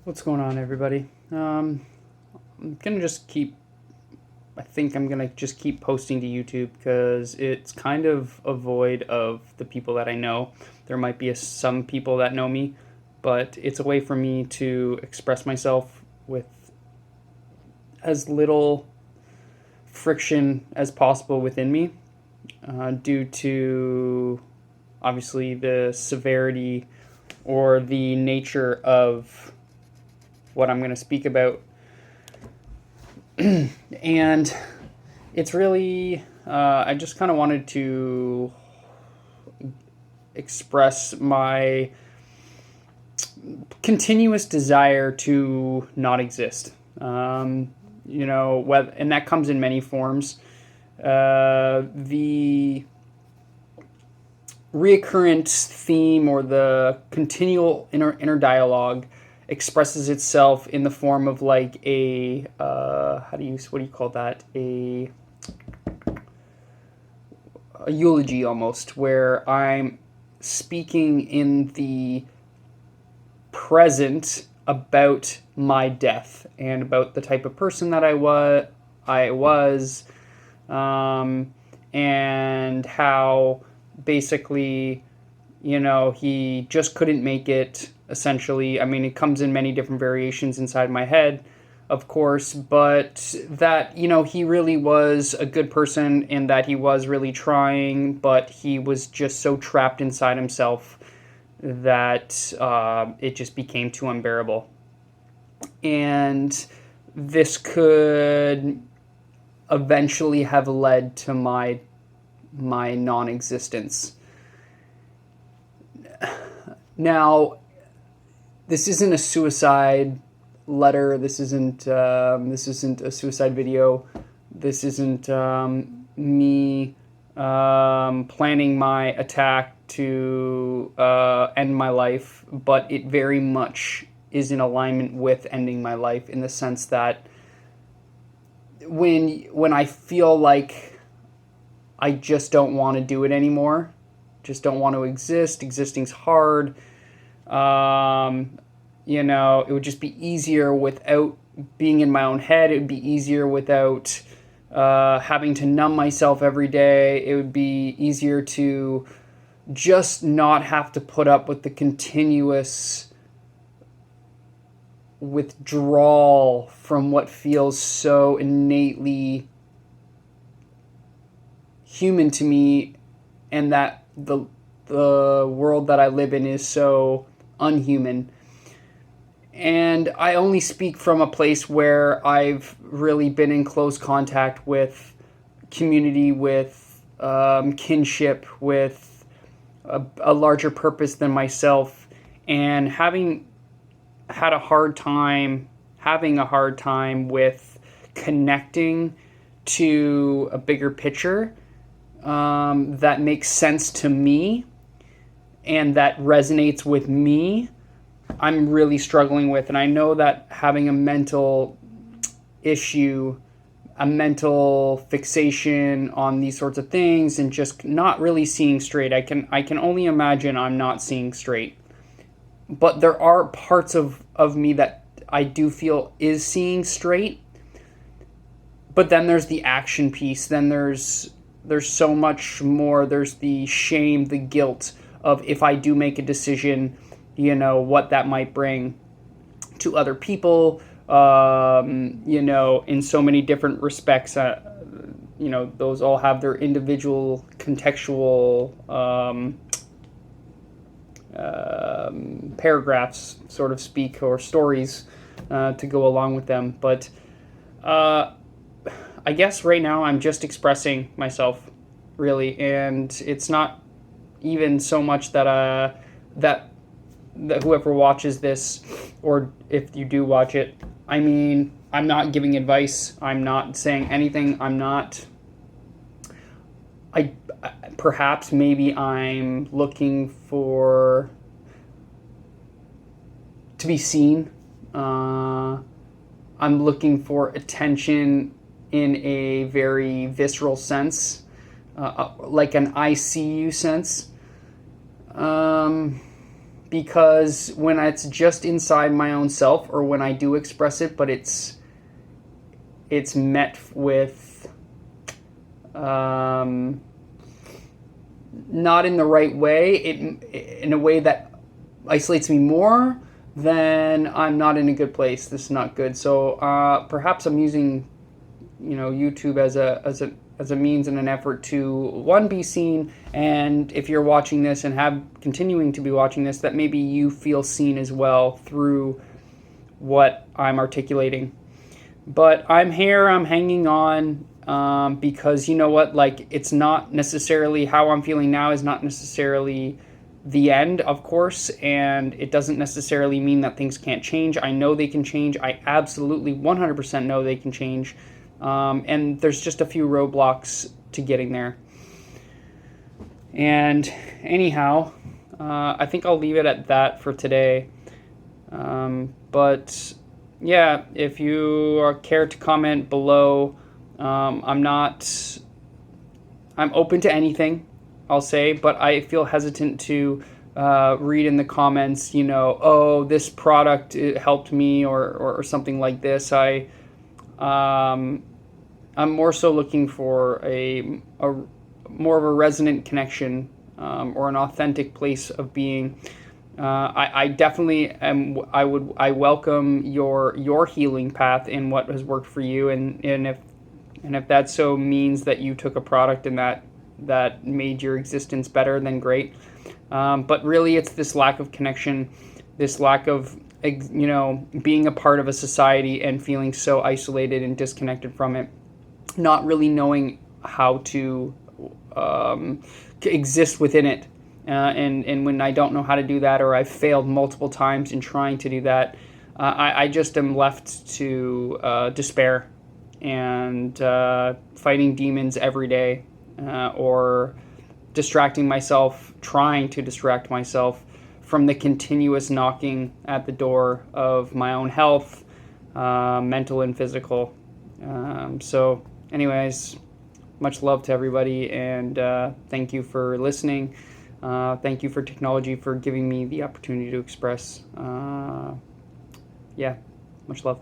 What's going on, everybody? I'm gonna just keep. I think I'm gonna just keep posting to YouTube because it's kind of a void of the people that I know. There might be some people that know me, but it's a way for me to express myself with as little friction as possible within me, due to obviously the severity or the nature of what I'm going to speak about. And it's really, I just kind of wanted to express my continuous desire to not exist. And that comes in many forms. The reoccurrent theme or the continual inner dialogue expresses itself in the form of like a what do you call that, a eulogy almost, where I'm speaking in the present about my death and about the type of person that I was, and how basically, he just couldn't make it, essentially. I mean, it comes in many different variations inside my head, of course, but that, he really was a good person and that he was really trying, but he was just so trapped inside himself that it just became too unbearable. And this could eventually have led to my non-existence. Now, this isn't a suicide letter. This isn't a suicide video. This isn't me planning my attack to end my life, but it very much is in alignment with ending my life, in the sense that when I feel like I just don't want to do it anymore, just don't want to exist. Existing's hard. It would just be easier without being in my own head. It would be easier without having to numb myself every day. It would be easier to just not have to put up with the continuous withdrawal from what feels so innately human to me, and that the world that I live in is so unhuman. And I only speak from a place where I've really been in close contact with community, with kinship, with a larger purpose than myself, and having a hard time with connecting to a bigger picture that makes sense to me and that resonates with me. I'm really struggling with, and I know that having a mental issue, a mental fixation on these sorts of things, and just not really seeing straight. I can only imagine I'm not seeing straight. But there are parts of me that I do feel is seeing straight. But then there's the action piece. Then there's so much more. There's the shame, the guilt of, if I do make a decision, what that might bring to other people, in so many different respects. Those all have their individual contextual paragraphs, sort of speak, or stories to go along with them. But I guess right now I'm just expressing myself, really, and it's not even so much that whoever watches this, or if you do watch it, I mean, I'm not giving advice. I'm not saying anything. Perhaps maybe I'm looking to be seen. I'm looking for attention in a very visceral sense, like an I see you sense. because when it's just inside my own self, or when I do express it, but it's met with not in the right way, in a way that isolates me more, then I'm not in a good place. This is not good. So perhaps I'm using, YouTube as a means and an effort to, one, be seen, and if you're watching this and continuing to be watching this, that maybe you feel seen as well through what I'm articulating. But I'm here, I'm hanging on, because you know what, like, it's not necessarily, how I'm feeling now is not necessarily the end, of course, and it doesn't necessarily mean that things can't change. I know they can change. I absolutely 100% know they can change. And there's just a few roadblocks to getting there. And anyhow, I think I'll leave it at that for today. But yeah, if you care to comment below, I'm open to anything, I'll say, but I feel hesitant to read in the comments, oh, this product helped me, or something like this. I'm more so looking for a more of a resonant connection, or an authentic place of being. I definitely am. I welcome your healing path in what has worked for you, and if that so means that you took a product and that made your existence better, then great. But really, it's this lack of connection, this lack of being a part of a society and feeling so isolated and disconnected from it, not really knowing how to exist within it. And when I don't know how to do that, or I've failed multiple times in trying to do that, I just am left to despair and fighting demons every day, or trying to distract myself from the continuous knocking at the door of my own health, mental and physical. So anyways, much love to everybody, and thank you for listening. Thank you for technology for giving me the opportunity to express. Much love.